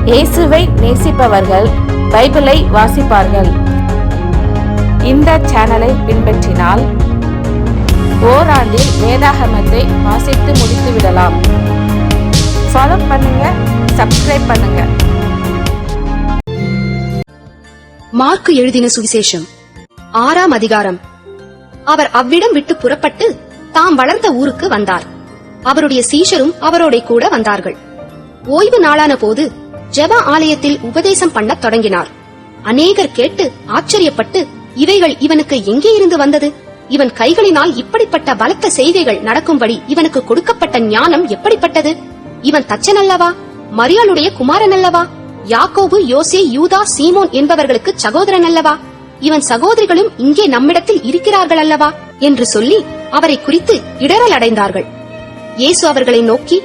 இயேசுவை நேசிப்பவர்கள் பைபிளை வாசிப்பார்கள். இந்த சேனலை பின்பற்றினால் ஓராண்டில் வேதாகமத்தை வாசித்து முடித்து விடலாம். ஃபாலோ பண்ணுங்க, சப்ஸ்கிரைப் பண்ணுங்க. மார்க்கு எழுதின சுவிசேஷம் 6ஆம் அதிகாரம். அவர் அவ்விடம் விட்டு புறப்பட்டு தாம் வளர்ந்த ஊருக்கு வந்தார். அவருடைய சீஷரும் அவரோட கூட வந்தார்கள். ஓய்வு நாளான போது ஜெப ஆலயத்தில் உபதேசம் பண்ணத் தொடங்கினார். அநேகர் கேட்டு ஆச்சரியப்பட்டு, இவைகள் இவனுக்கு எங்கே இருந்து வந்தது? இவன் கைகளினால் இப்படிப்பட்ட பலத்த செய்கைகள் நடக்கும்படி இவனுக்கு கொடுக்கப்பட்ட ஞானம் எப்படிப்பட்டது? இவன் தச்சன் அல்லவா? மரியாளுடைய குமாரன் அல்லவா? யாக்கோபு, யோசே, யூதா, சீமோன் என்பவர்களுக்கு சகோதரன் அல்லவா? இவன் சகோதரிகளும் இங்கே நம்மிடத்தில் இருக்கிறார்கள் அல்லவா என்று சொல்லி அவரை குறித்து இடறல் அடைந்தார்கள். இயேசு அவர்களை நோக்கி,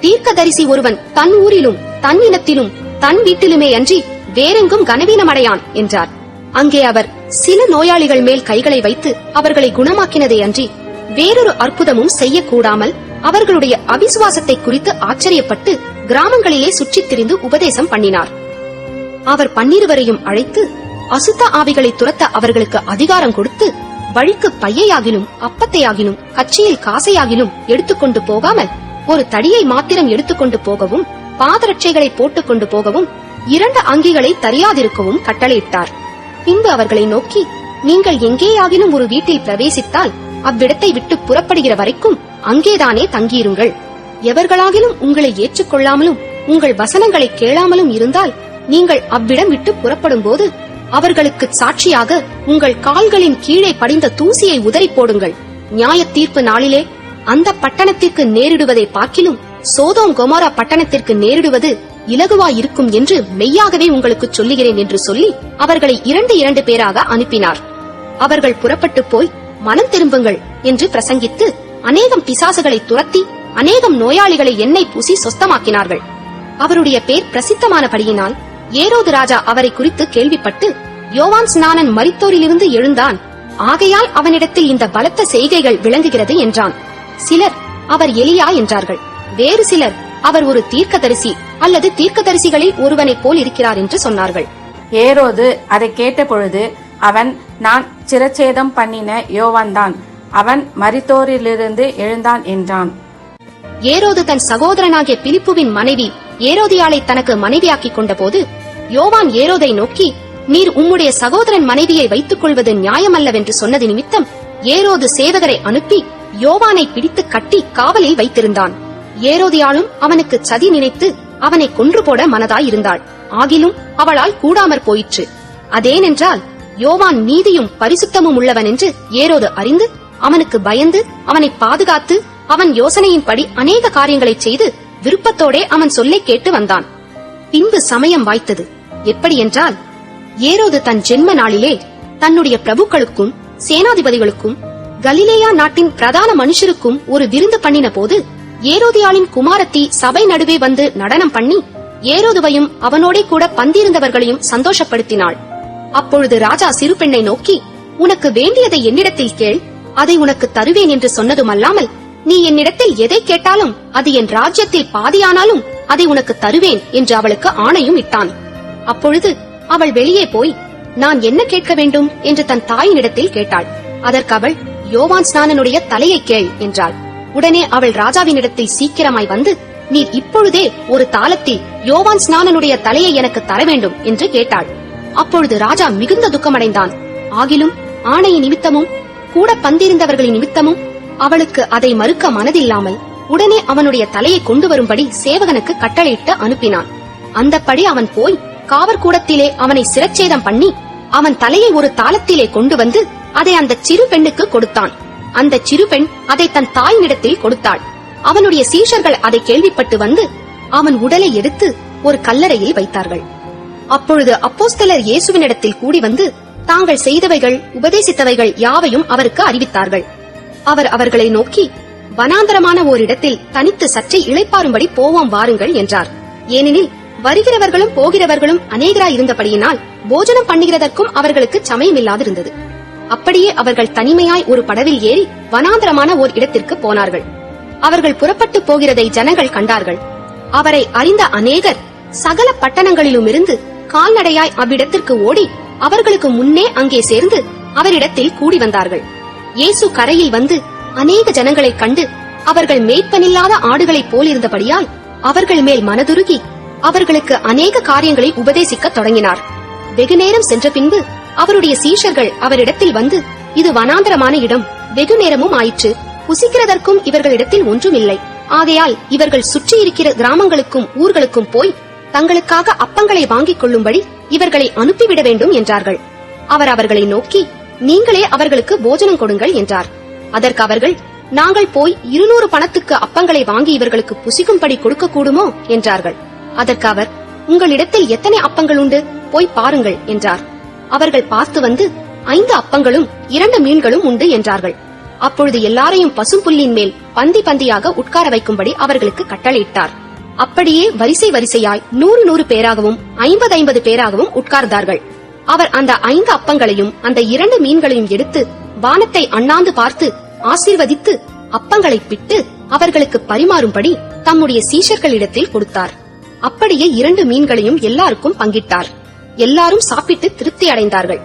தீர்க்கதரிசி ஒருவன் தன் ஊரிலும் தன் இனத்திலும் தன் வீட்டிலுமே அன்றி வேறெங்கும் கனவீனமடையான் என்றார். அங்கே அவர் சில நோயாளிகள் மேல் கைகளை வைத்து அவர்களை குணமாக்கினதே அன்றி வேறொரு அற்புதமும் செய்யக்கூடாமல் அவர்களுடைய அவிசுவாசத்தை குறித்து ஆச்சரியப்பட்டு கிராமங்களிலே சுற்றித் திரிந்து உபதேசம் பண்ணினார். அவர் 12 அழைத்து அசுத்த ஆவிகளை துரத்த அவர்களுக்கு அதிகாரம் கொடுத்து, வழிக்கு பையையாகிலும் அப்பத்தையாகிலும் கட்சியில் காசையாகிலும் எடுத்துக்கொண்டு போகாமல் ஒரு தடியை மாத்திரம் எடுத்துக்கொண்டு போகவும், பாதரட்சைகளை போட்டுக் கொண்டு போகவும், 2 அங்கிகளை தரியாதிருக்கவும் கட்டளையிட்டார். பின்பு அவர்களை நோக்கி, நீங்கள் எங்கேயாகிலும் ஒரு வீட்டில் பிரவேசித்தால் அவ்விடத்தை விட்டு புறப்படுகிற வரைக்கும் அங்கேதானே தங்கியிருங்கள். எவர்களாகிலும் உங்களை ஏற்றுக்கொள்ளாமலும் உங்கள் வசனங்களை கேளாமலும் இருந்தால் நீங்கள் அவ்விடம் விட்டு புறப்படும் போது அவர்களுக்கு சாட்சியாக உங்கள் கால்களின் கீழே படிந்த தூசியை உதறி போடுங்கள். நியாய தீர்ப்பு நாளிலே அந்த பட்டணத்திற்கு நேரிடுவதை பார்க்கிலும் சோதோம் கொமோரா பட்டணத்திற்கு நேரிடுவது இலகுவாயிருக்கும் என்று மெய்யாகவே உங்களுக்கு சொல்லுகிறேன் என்று சொல்லி அவர்களை 2 பேராக அனுப்பினார். அவர்கள் புறப்பட்டு போய் மனம் திரும்புங்கள் என்று பிரசங்கித்து அநேகம் பிசாசுகளை துரத்தி அநேகம் நோயாளிகளை எண்ணெய் பூசி சொஸ்தமாக்கினார்கள். அவருடைய பேர் பிரசித்தமானபடியினால் ஏரோது ராஜா அவரை குறித்து கேள்விப்பட்டு, யோவான் ஸ்நானன் மரித்தோரிலிருந்து எழுந்தான், ஆகையால் அவனிடத்தில் இந்த பலத்த செய்கைகள் விளங்குகிறது என்றான். சிலர் அவர் எலியா என்றார்கள். வேறு சிலர் அவர் ஒரு தீர்க்கதரிசி அல்லது தீர்க்கதரிசிகளில் ஒருவனைப் போல் இருக்கிறார் என்று சொன்னார்கள். ஏரோது அதை கேட்ட பொழுது அவன், நான் சிரச்சேதம் பண்ணின யோவான்தான், அவன் மரித்தோரிலிருந்து எழுந்தான் என்றான். ஏரோது தன் சகோதரனாகிய பிலிப்புவின் மனைவி ஏரோதியாளை தனக்கு மனைவியாக்கிக் கொண்ட போது யோவான் ஏரோதை நோக்கி, நீர் உம்முடைய சகோதரன் மனைவியை வைத்துக் கொள்வது நியாயமல்லவென்று சொன்னது நிமித்தம் ஏரோது சேவகரை அனுப்பி யோவானை பிடித்து கட்டி காவலில் வைத்திருந்தான். ஏரோதியாளும் அவனுக்கு சதி நினைத்து அவனை கொன்று போட மனதாயிருந்தாள். ஆகிலும் அவளால் கூடாமற் போயிற்று. அதேனென்றால் யோவான் நீதியும் பரிசுத்தமும் உள்ளவன் என்று ஏரோது அறிந்து அவனுக்கு பயந்து அவனை பாதுகாத்து அவன் யோசனையின்படி அநேக காரியங்களை செய்து விருப்பத்தோடே அவன் சொல்லை கேட்டு வந்தான். பின்பு சமயம் வாய்த்தது. எப்படி என்றால், ஏரோது தன் ஜென்ம நாளிலே தன்னுடைய பிரபுக்களுக்கும் சேனாதிபதிகளுக்கும் கலிலேயா நாட்டின் பிரதான மனுஷருக்கும் ஒரு விருந்து பண்ணின போது ஏரோதியாளின் குமாரத்தி சபை நடுவே வந்து நடனம் பண்ணி ஏரோதுவையும் அவனோடே கூட பந்திருந்தவர்களையும் சந்தோஷப்படுத்தினாள். அப்பொழுது ராஜா சிறு பெண்ணை நோக்கி, உனக்கு வேண்டியதை என்னிடத்தில் கேள், அதை உனக்கு தருவேன் என்று சொன்னதுமல்லாமல், நீ என்னிடத்தில் எதை கேட்டாலும் அது என் ராஜ்யத்தில் பாதியானாலும் அதை உனக்கு தருவேன் என்று அவளுக்கு ஆணையும் இட்டான். அப்பொழுது அவள் வெளியே போய், நான் என்ன கேட்க வேண்டும் என்று தன் தாயினிடத்தில் கேட்டாள். அதற்கு அவள், யோவான் ஸ்நானனுடைய தலையை கேள் என்றாள். உடனே அவள் ராஜாவினிடத்தில் சீக்கிரமாய் வந்து, நீர் இப்பொழுதே ஒரு தாளத்தில் யோவான் ஸ்நானனுடைய தலையை எனக்கு தர வேண்டும் என்று கேட்டாள். அப்பொழுது ராஜா மிகுந்த துக்கமடைந்தான். ஆகிலும் ஆணையின் நிமித்தமும் கூட பந்திருந்தவர்களின் நிமித்தமும் அவளுக்கு அதை மறுக்க மனதில்லாமல் உடனே அவனுடைய தலையை கொண்டு வரும்படி சேவகனுக்கு கட்டளையிட்டு அனுப்பினான். அந்தப்படி அவன் போய் காவற்கூடத்திலே அவனை சிரச்சேதம் பண்ணி அவன் தலையை ஒரு தாளத்திலே கொண்டு வந்து அதை அந்த சிறு பெண்ணுக்கு கொடுத்தான். அந்த சிறு பெண் அதை தன் தாயினிடத்தில் கொடுத்தாள். அவனுடைய சீஷர்கள் அதை கேள்விப்பட்டு வந்து அவன் உடலை எடுத்து ஒரு கல்லறையில் வைத்தார்கள். அப்பொழுது அப்போஸ்தலர் இயேசுவினிடத்தில் கூடி வந்து தாங்கள் செய்தவைகள் உபதேசித்தவைகள் யாவையும் அவருக்கு அறிவித்தார்கள். அவர் அவர்களை நோக்கி, வனாந்தரமான ஓரிடத்தில் தனித்து சற்றே இளைப்பாறும்படி போவோம் வாருங்கள் என்றார். ஏனெனில் வருகிறவர்களும் போகிறவர்களும் அநேகராயிருந்தபடியினால் போஜனம் பண்ணுகிறதற்கும் அவர்களுக்கு சமயமில்லாதிருந்தது. அப்படியே அவர்கள் தனிமையாய் ஒரு படவில் ஏறி வனாந்தரமான ஓர் இடத்திற்கு போனார்கள். அவர்கள் புறப்பட்டு போகிறதை ஜனங்கள் கண்டார்கள். அவரை அறிந்த அநேகர் சகல பட்டணங்களிலுமிருந்து கால்நடையாய் அவ்விடத்திற்கு ஓடி அவர்களுக்கு முன்னே அங்கே சேர்ந்து அவரிடத்தில் கூடி வந்தார்கள். இயேசு கரையில் வந்து அநேக ஜனங்களைக் கண்டு அவர்கள் மேய்ப்பனில்லாத ஆடுகளைப் போலிருந்தபடியால் அவர்கள் மேல் மனதுருகி அவர்களுக்கு அநேக காரியங்களை உபதேசிக்கத் தொடங்கினார். வெகுநேரம் சென்ற பின்பு அவருடைய சீஷர்கள் அவரிடத்தில் வந்து, இது வனாந்தரமான இடம், வெகு நேரமும் ஆயிற்று, புசிக்கிறதற்கும் இவர்களிடத்தில் ஒன்றுமில்லை. ஆகையால் இவர்கள் சுற்றி இருக்கிற கிராமங்களுக்கும் ஊர்களுக்கும் போய் தங்களுக்காக அப்பங்களை வாங்கிக் கொள்ளும்படி இவர்களை அனுப்பிவிட வேண்டும் என்றார்கள். அவர் அவர்களை நோக்கி, நீங்களே அவர்களுக்கு போஜனம் கொடுங்கள் என்றார். அதற்கு அவர்கள், நாங்கள் போய் 200 பணத்துக்கு அப்பங்களை வாங்கி இவர்களுக்கு புசிக்கும்படி கொடுக்க கூடுமோ என்றார்கள். அதற்கு அவர், உங்களிடத்தில் எத்தனை அப்பங்கள் உண்டு, போய் பாருங்கள் என்றார். அவர்கள் பார்த்து வந்து, 5 அப்பங்களும் 2 மீன்களும் உண்டு என்றார்கள். அப்பொழுது எல்லாரையும் பசும்புல்லின் மேல் பந்தி பந்தியாக உட்கார வைக்கும்படி அவர்களுக்கு கட்டளையிட்டார். அப்படியே வரிசை வரிசையாய் 100 பேராகவும் 50 பேராகவும் உட்கார்ந்தார்கள். அவர் அந்த 5 அப்பங்களையும் அந்த 2 மீன்களையும் எடுத்து வானத்தை அண்ணாந்து பார்த்து ஆசீர்வதித்து அப்பங்களை பிட்டு அவர்களுக்கு பரிமாறும்படி தம்முடைய சீஷர்களிடத்தில் கொடுத்தார். அப்படியே 2 மீன்களையும் எல்லாருக்கும் பங்கிட்டார். எல்லாரும் சாப்பிட்டு திருப்தி அடைந்தார்கள்.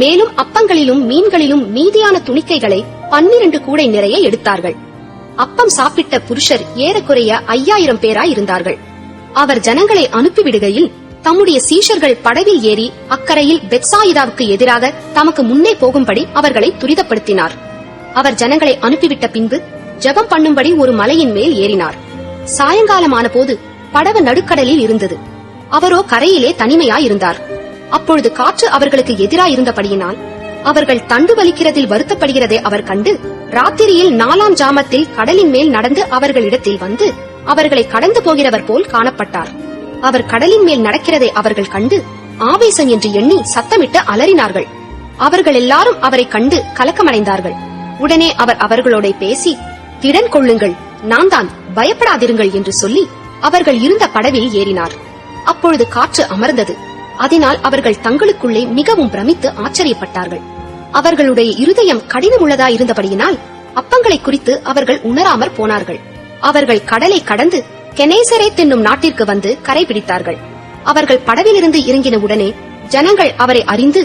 மேலும் அப்பங்களிலும் மீன்களிலும் மீதியான துணிக்கைகளை 12 கூடை நிறைய எடுத்தார்கள். அப்பம் சாப்பிட்ட புருஷர் ஏறக்குறைய 5000 பேராய் இருந்தார்கள். அவர் ஜனங்களை அனுப்பிவிடுகையில் தம்முடைய சீஷர்கள் படவில் ஏறி அக்கரையில் பெத்சாயிதாவுக்கு எதிராக தமக்கு முன்னே போகும்படி அவர்களை துரிதப்படுத்தினார். அவர் ஜனங்களை அனுப்பிவிட்ட பின்பு ஜெபம் பண்ணும்படி ஒரு மலையின் மேல் ஏறினார். சாயங்காலமான போது படவு நடுக்கடலில் இருந்தது. அவரோ கரையிலே தனிமையாய் இருந்தார். அப்பொழுது காற்று அவர்களுக்கு எதிராய் இருந்தபடியினால் அவர்கள் தண்டு வலிக்கிறதில் வருத்தப்படுகிறதை அவர் கண்டு ராத்திரியில் 4ஆம் ஜாமத்தில் கடலின் மேல் நடந்து அவர்களிடத்தில் வந்து அவர்களை கடந்து போகிறவர் போல் காணப்பட்டார். அவர் கடலின் மேல் நடக்கிறதை அவர்கள் கண்டு ஆவேசம் என்று எண்ணி சத்தமிட்டு அலறினார்கள். அவர்கள் எல்லாரும் அவரை கண்டு கலக்கமடைந்தார்கள். உடனே அவர் அவர்களோட பேசி, திடன் கொள்ளுங்கள், நான் தான், பயப்படாதிருங்கள் என்று சொல்லி அவர்கள் இருந்த படவில் ஏறினார். அப்பொழுது காற்று அமர்ந்தது. அதனால் அவர்கள் தங்களுக்குள்ளே மிகவும் பிரமித்து ஆச்சரியப்பட்டார்கள். அவர்களுடைய இருதயம் கடினமுள்ளதாய் இருந்தபடியினால் அப்பங்களை குறித்து அவர்கள் உணராமற் போனார்கள். அவர்கள் கடலை கடந்து கெனேசரேத் என்னும் நாட்டிற்கு வந்து கரை பிடித்தார்கள். அவர்கள் படவிலிருந்து இறங்கின உடனே ஜனங்கள் அவரை அறிந்து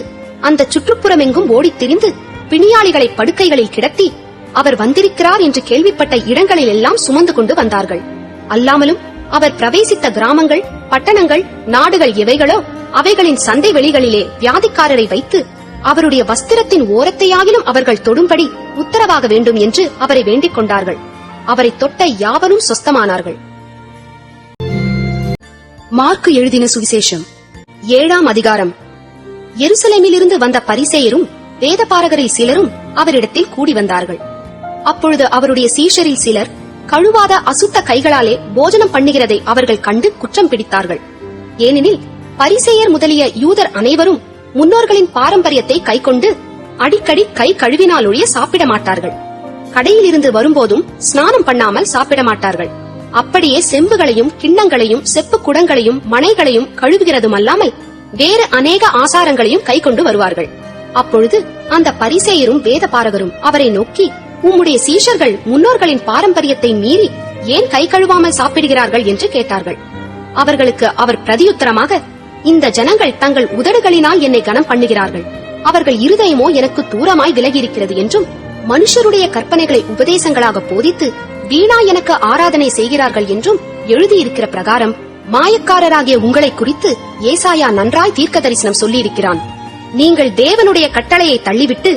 அந்த சுற்றுப்புறமெங்கும் ஓடித் திரிந்து பிணியாளிகளை படுக்கைகளில் கிடத்தி அவர் வந்திருக்கிறார் என்று கேள்விப்பட்ட இடங்களில் எல்லாம் சுமந்து கொண்டு வந்தார்கள். அல்லாமலும் அவர் பிரவேசித்த கிராமங்கள், பட்டணங்கள், நாடுகள் எவைகளோ அவைகளின் சந்தை வெளிகளிலே வியாதிக்காரரை வைத்து அவருடைய வஸ்திரத்தின் ஓரத்தையாகிலும் அவர்கள் தொடும்படி உத்தரவாக வேண்டும் என்று அவரை வேண்டிக் கொண்டார்கள். அவரை தொட்ட யாவரும் சொஸ்தமானார்கள். மார்க்கு எழுதின சுவிசேஷம் 7ஆம் அதிகாரம். எருசலேமிலிருந்து வந்த பரிசேயரும் வேதபாரகரில் சிலரும் அவரிடத்தில் கூடி வந்தார்கள். அப்பொழுது அவருடைய சீஷரில் சிலர் கழுவாத அசுத்த கைகளாலே போஜனம் பண்ணுகிறதை அவர்கள் கண்டு குற்றம் பிடித்தார்கள். ஏனெனில் பரிசேயர் முதலிய யூதர் அனைவரும் முன்னோர்களின் பாரம்பரியத்தை கைக்கொண்டு அடிக்கடி கை கழுவினாலொழிய சாப்பிட மாட்டார்கள். கடையிலிருந்து வரும்போதும் ஸ்நானம் பண்ணாமல் சாப்பிட மாட்டார்கள். அப்படியே செம்புகளையும் கிண்ணங்களையும் செப்பு குடங்களையும் மனைகளையும் கழுவுகிறதும் அல்லாமல் வேறு அநேக ஆசாரங்களையும் கை கொண்டு வருவார்கள். அப்பொழுது அந்த பரிசேயரும் வேதபாரகரும் அவரை நோக்கி, உம்முடைய சீஷர்கள் முன்னோர்களின் பாரம்பரியத்தை மீறி ஏன் கை கழுவாமல் சாப்பிடுகிறார்கள் என்று கேட்டார்கள். அவர்களுக்கு அவர் பிரதியுத்தரமாக, இந்த ஜனங்கள் தங்கள் உதடுகளினால் என்னை கனம் பண்ணுகிறார்கள், அவர்கள் இருதயமோ எனக்கு தூரமாய் விலகியிருக்கிறது என்றும், மனுஷருடைய கற்பனைகளை உபதேசங்களாக போதித்து வீணா எனக்கு ஆராதனை செய்கிறார்கள் என்றும் எழுதியிருக்கிற பிரகாரம் மாயக்காரராகிய உங்களை குறித்து ஏசாயா நன்றாய் தீர்க்க தரிசனம் சொல்லியிருக்கிறான். நீங்கள் தேவனுடைய கட்டளையை தள்ளிவிட்டு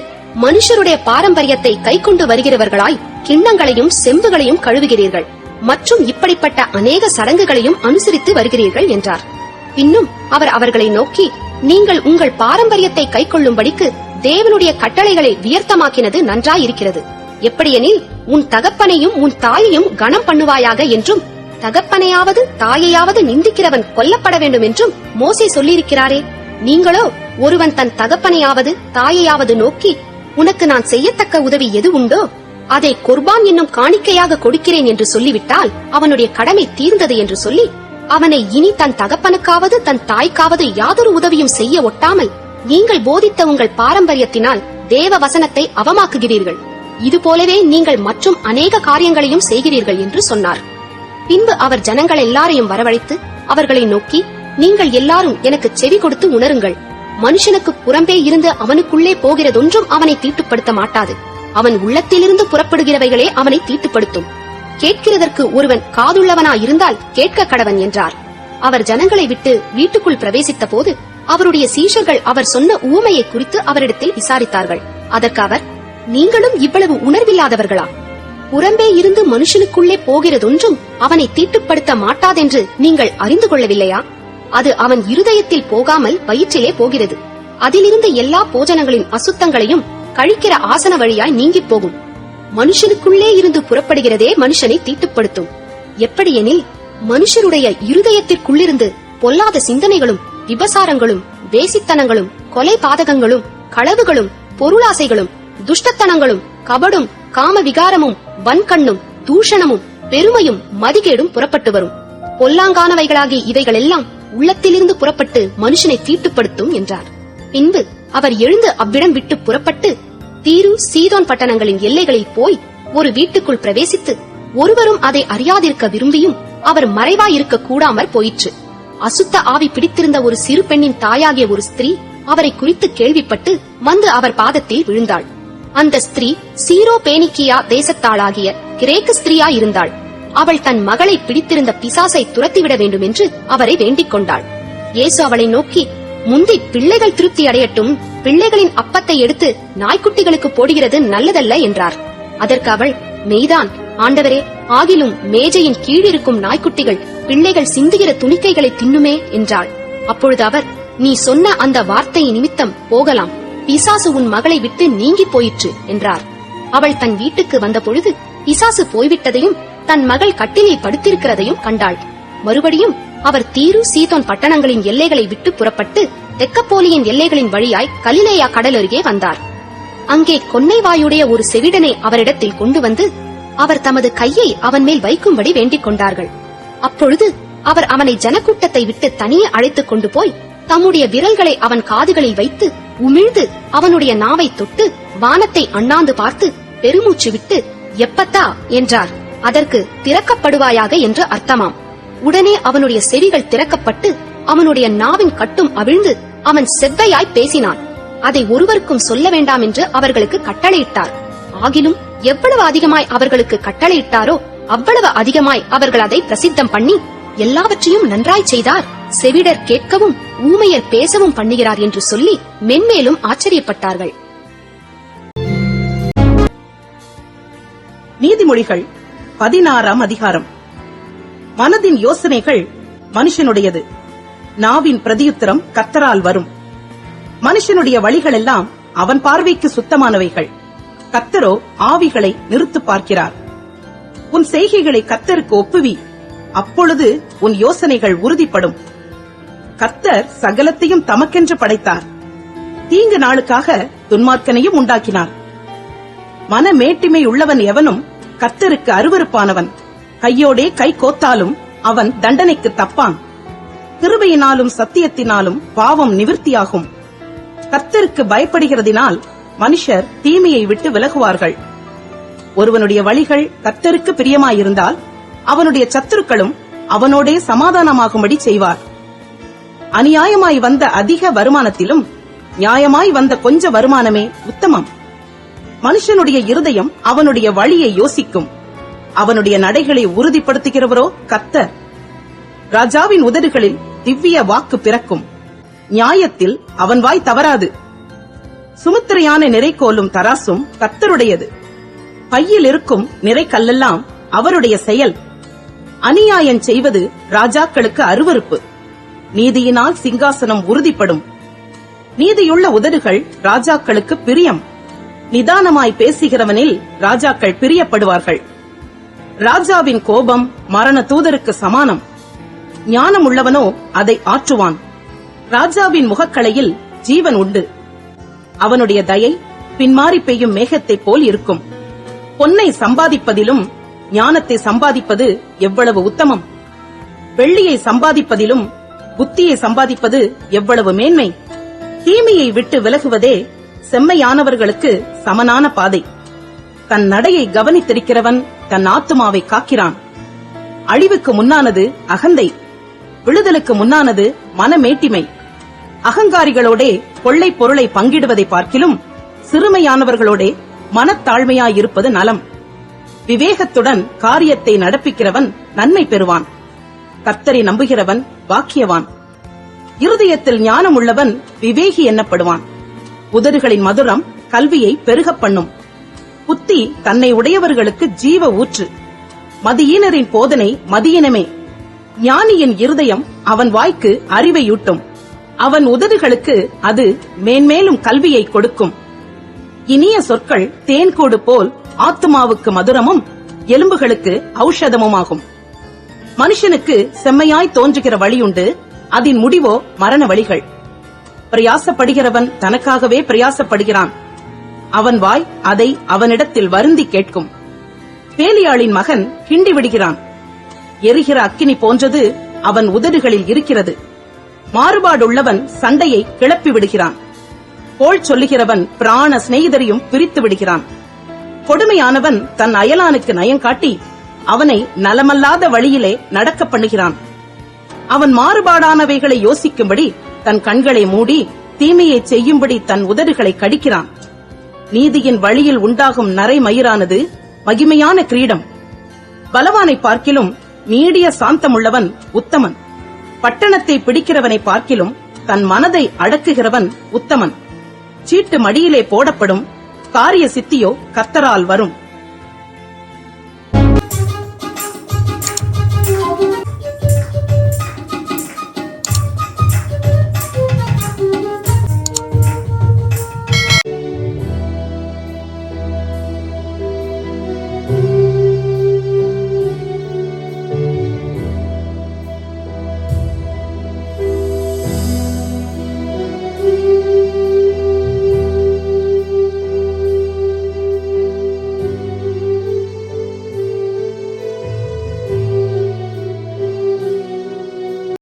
மனுஷருடைய பாரம்பரியத்தை கைக்கொண்டு வருகிறவர்களாய் கிண்ணங்களையும் செம்புகளையும் கழுவுகிறீர்கள் மற்றும் இப்படிப்பட்ட அநேக சடங்குகளையும் அனுசரித்து வருகிறீர்கள் என்றார். பின்னும் அவர் அவர்களை நோக்கி, நீங்கள் உங்கள் பாரம்பரியத்தை கைக்கொள்ளும்படிக்கு தேவனுடைய கட்டளைகளை வியர்த்தமாக்கினது நன்றாயிருக்கிறது. எப்படியெனில், உன் தகப்பனையும் உன் தாயையும் கனம் பண்ணுவாயாக என்றும், தகப்பனையாவது தாயையாவது நிந்திக்கிறவன் கொல்லப்பட வேண்டும் என்றும் மோசே சொல்லியிருக்கிறாரே. நீங்களோ ஒருவன் தன் தகப்பனையாவது தாயையாவது நோக்கி, உனக்கு நான் செய்யத்தக்க உதவி எது உண்டோ அதை குர்பான் என்னும் காணிக்கையாக கொடுக்கிறேன் என்று சொல்லிவிட்டால் அவனுடைய கடமை தீர்ந்தது என்று சொல்லி அவனை இனி தன் தகப்பனுக்காவது தன் தாய்க்காவது யாதொரு உதவியும் செய்ய ஒட்டாமல் நீங்கள் போதித்த உங்கள் பாரம்பரியத்தினால் தேவ வசனத்தை அவமாக்குகிறீர்கள். இதுபோலவே நீங்கள் மற்றும் அநேக காரியங்களையும் செய்கிறீர்கள் என்று சொன்னார். பின்பு அவர் ஜனங்கள் எல்லாரையும் வரவழைத்து அவர்களை நோக்கி, நீங்கள் எல்லாரும் எனக்கு செவி கொடுத்து உணருங்கள். மனுஷனுக்கு புறம்பே இருந்து அவனுக்குள்ளே போகிறதொன்றும் அவனை தீட்டுப்படுத்த மாட்டாது. அவன் உள்ளத்திலிருந்து புறப்படுகிறவைகளே அவனை தீட்டுப்படுத்தும். கேட்கிறதற்கு ஒருவன் காதுள்ளவனாயிருந்தால் கேட்க கடவன் என்றார். அவர் ஜனங்களை விட்டு வீட்டுக்குள் பிரவேசித்த போது அவருடைய சீஷர்கள் அவர் சொன்ன உவமையை குறித்து அவரிடத்தில் விசாரித்தார்கள். அதற்கு அவர், நீங்களும் இவ்வளவு உணர்வில்லாதவர்களா? புறம்பே இருந்து மனுஷனுக்குள்ளே போகிறதொன்றும் அவனை தீட்டுப்படுத்த மாட்டாதென்று நீங்கள் அறிந்து கொள்ளவில்லையா? அது அவன் இருதயத்தில் போகாமல் வயிற்றிலே போகிறது. அதிலிருந்து எல்லா போஜனங்களின் அசுத்தங்களையும் கழிக்கிற ஆசன வழியாய் நீங்கிப் போகும். மனுஷனுக்குள்ளே இருந்து புறப்படுகிறதே மனுஷனை தீட்டுப்படுத்தும். எப்படியெனில், மனுஷருடைய இருதயத்திற்குள்ளிருந்து பொல்லாத சிந்தனைகளும், விபசாரங்களும், வேசித்தனங்களும், கொலை பாதகங்களும், களவுகளும், பொருளாசைகளும், துஷ்டத்தனங்களும், கபடும், காம விகாரமும், வன்கண்ணும், தூஷணமும், பெருமையும், மதிகேடும் புறப்பட்டு வரும். பொல்லாங்கானவைகளாகிய இவைகளெல்லாம் உள்ளத்திலிருந்து புறப்பட்டு மனுஷனை தீட்டுப்படுத்தும் என்றார். பின்பு அவர் எழுந்து அவ்விடம் விட்டு புறப்பட்டு தீரு சீதோன் பட்டணங்களின் எல்லைகளில் போய் ஒரு வீட்டுக்குள் பிரவேசித்து ஒருவரும் அதை அறியாதிருக்க விரும்பியும் அவர் மறைவாயிருக்க கூடாமற் போயிற்று. அசுத்த ஆவி பிடித்திருந்த ஒரு சிறு பெண்ணின் தாயாகிய ஒரு ஸ்திரீ அவரை குறித்து கேள்விப்பட்டு வந்து அவர் பாதத்தில் விழுந்தாள். அந்த ஸ்திரீ சீரோ பேனிக்கியா தேசத்தாளாகிய கிரேக்கு ஸ்திரீயா இருந்தாள். அவள் தன் மகளை பிடித்திருந்த பிசாசை துரத்திவிட வேண்டும் என்று அவரை வேண்டிக் கொண்டாள். இயேசு அவளை நோக்கி, முந்தி பிள்ளைகள் திருப்தி அடையட்டும், பிள்ளைகளின் அப்பத்தை எடுத்து நாய்க்குட்டிகளுக்கு போடுகிறது நல்லதல்ல என்றார். அதற்கு அவள், மெய்தான் ஆண்டவரே, ஆகிலும் மேஜையின் கீழிருக்கும் நாய்க்குட்டிகள் பிள்ளைகள் சிந்துகிற துணிக்கைகளை தின்னுமே என்றாள். அப்பொழுது அவர், நீ சொன்ன அந்த வார்த்தை நிமித்தம் போகலாம், பிசாசு உன் மகளை விட்டு நீங்கி போயிற்று என்றார். அவள் தன் வீட்டுக்கு வந்த பொழுது பிசாசு போய்விட்டதையும் தன் மகள் கட்டிலில் படுத்திருக்கிறதையும் கண்டாள். மறுபடியும் அவர் தீரு சீதோன் பட்டணங்களின் எல்லைகளை விட்டு புறப்பட்டு தெக்கப்போலியின் எல்லைகளின் வழியாய் கலிலேயா கடல் அருகே வந்தார். அங்கே கொன்னை வாயுடைய ஒரு செவிடனை அவரிடத்தில் கொண்டு வந்து அவர் தமது கையை அவன் மேல் வைக்கும்படி வேண்டிக் கொண்டார்கள். அப்பொழுது அவர் அவனை ஜனக்கூட்டத்தை விட்டு தனியே அழைத்துக் கொண்டு போய் தம்முடைய விரல்களை அவன் காதுகளில் வைத்து உமிழ்ந்து அவனுடைய நாவை தொட்டு வானத்தை அண்ணாந்து பார்த்து பெருமூச்சு விட்டு எப்பத்தா என்றார். அதற்கு திறக்கப்படுவாயாக என்று அர்த்தமாம். உடனே அவனுடைய செவிகள் திறக்கப்பட்டு அவனுடைய நாவின் கட்டும் அவிழ்ந்து அவன் செவ்வையாய் பேசினான். அதை ஒருவருக்கும் சொல்ல வேண்டாம் என்று அவர்களுக்கு கட்டளையிட்டார். ஆகிலும் எவ்வளவு அதிகமாய் அவர்களுக்கு கட்டளையிட்டாரோ அவ்வளவு அதிகமாய் அவர்கள் அதை பிரசித்தம் பண்ணி எல்லாவற்றையும் நன்றாய் செய்தார், செவிடர் கேட்கவும் ஊமையர் பேசவும் பண்ணுகிறார் என்று சொல்லி மென்மேலும் ஆச்சரியப்பட்டார்கள். நீதிமொழிகள் 16ஆம் அதிகாரம். மனதின் யோசனைகள் மனுஷனுடையது, நாவின் பிரதியுத்தரம் கர்த்தரால் வரும். மனுஷனுடைய வழிகளெல்லாம் அவன் பார்வைக்கு சுத்தமானவைகள், கர்த்தரோ ஆவிகளை நிறுத்து பார்க்கிறார். உன் செய்கைகளை கர்த்தருக்கு ஒப்புவி, அப்பொழுது உன் யோசனைகள் உறுதிப்படும். கர்த்தர் சகலத்தையும் தமக்கென்று படைத்தார், தீங்கு நாளுக்காக துன்மார்க்கனையும் உண்டாக்கினார். மனமேட்டிமை உள்ளவன் எவனும் கர்த்தருக்கு அருவருப்பானவன், கையோடே கை கோத்தாலும் அவன் தண்டனைக்கு தப்பான். கிருபையினாலும் சத்தியத்தினாலும் பாவம் நிவிர்த்தியாகும். கர்த்தருக்கு பயப்படுகிறதினால் மனுஷர் தீமையை விட்டு விலகுவார்கள். ஒருவனுடைய வழிகள் கர்த்தருக்கு பிரியமாயிருந்தால் அவனுடைய சத்துருக்களும் அவனோடே சமாதானமாகும்படி செய்வார். அநியாயமாய் வந்த அதிக வருமானத்திலும் நியாயமாய் வந்த கொஞ்ச வருமானமே உத்தமம். மனுஷனுடைய இருதயம் அவனுடைய வழியை யோசிக்கும், அவனுடைய நடைகளை உறுதிப்படுத்துகிறவரோ கர்த்தர். ராஜாவின் உதடுகளில் திவ்ய வாக்கு பிறக்கும், நியாயத்தில் அவன் வாய் தவறாது. சுமுத்திரையான நிறைக்கோலும் தராசும் கர்த்தருடையது, பையில் இருக்கும் நிறைக்கல்லெல்லாம் அவருடைய செயல். அநியாயம் செய்வது ராஜாக்களுக்கு அருவருப்பு, நீதியினால் சிங்காசனம் உறுதிப்படும். நீதியுள்ள உதடுகள் ராஜாக்களுக்கு பிரியம், நிதானமாய் பேசுகிறவனில் ராஜாக்கள் பிரியப்படுவார்கள். ராஜாவின் கோபம் மரண தூதருக்கு சமானம், ஞானம் உள்ளவனோ அதை ஆற்றுவான். ராஜாவின் முகக்களையில் ஜீவன் உண்டு, அவனுடைய தயை பின்மாறி பெய்யும் மேகத்தைப் போல் இருக்கும். பொன்னை சம்பாதிப்பதிலும் ஞானத்தை சம்பாதிப்பது எவ்வளவு உத்தமம். வெள்ளியை சம்பாதிப்பதிலும் புத்தியை சம்பாதிப்பது எவ்வளவு மேன்மை. தீமையை விட்டு விலகுவதே செம்மையானவர்களுக்கு சமனான பாதை. தன் நடையை கவனித்திருக்கிறவன் தன் ஆத்துமாவை காக்கிறான். அழிவுக்கு முன்னானது அகந்தை, விழுதலுக்கு முன்னானது மனமேட்டிமை. அகங்காரிகளோடே கொள்ளை பொருளை பங்கிடுவதை பார்க்கிலும் சிறுமையானவர்களோடே மனத்தாழ்மையாயிருப்பது நலம். விவேகத்துடன் காரியத்தை நடப்பிக்கிறவன் நன்மை பெறுவான். கர்த்தரை நம்புகிறவன் பாக்கியவான். இருதயத்தில் ஞானம் உள்ளவன் விவேகி எண்ணப்படுவான். உதடுகளின் மதுரம் கல்வியை பெருகப் பண்ணும். புத்தி தன்னை உடையவர்களுக்கு ஜீவ ஊற்று. மதியீனரின் போதனை மதியினமே. ஞானியின் இருதயம் அவன் வாய்க்கு அறிவையூட்டும். அவன் உதடுகளுக்கு அது மேன்மேலும் கல்வியை கொடுக்கும். இனிய சொற்கள் தேன்கூடு போல் ஆத்துமாவுக்கு மதுரமும் எலும்புகளுக்கு ஔஷதமுமாகும். மனுஷனுக்கு செம்மையாய் தோன்றுகிற வழியுண்டு, அதன் முடிவோ மரண வழிகள். பிரயாசப்படுகிறவன் தனக்காகவே பிரயாசப்படுகிறான். அவன் வாய் அதை அவனிடத்தில் வருந்தி கேட்கும். பேலியாளின் மகன் கிண்டி விடுகிறான். எரிகிற அக்கினி போன்றது அவன் உதடுகளில் இருக்கிறது. மாறுபாடுள்ளவன் சண்டையை கிளப்பி விடுகிறான். போல் சொல்லுகிறவன் பிராண சிநேகிதரையும் பிரித்து விடுகிறான். கொடுமையானவன் தன் அயலானுக்கு நயங்காட்டி அவனை நலமல்லாத வழியிலே நடக்க பண்ணுகிறான். அவன் மாறுபாடானவைகளை யோசிக்கும்படி தன் கண்களை மூடி தீமையை செய்யும்படி தன் உதடுகளை கடிக்கிறான். நீதியின் வழியில் உண்டாகும் நரை மயிரானது மகிமையான கிரீடம். பலவானை பார்க்கிலும் நீடிய சாந்தமுள்ளவன் உத்தமன். பட்டணத்தை பிடிக்கிறவனை பார்க்கிலும் தன் மனதை அடக்குகிறவன் உத்தமன். சீட்டு மடியிலே போடப்படும், காரிய சித்தியோ கர்த்தரால் வரும்.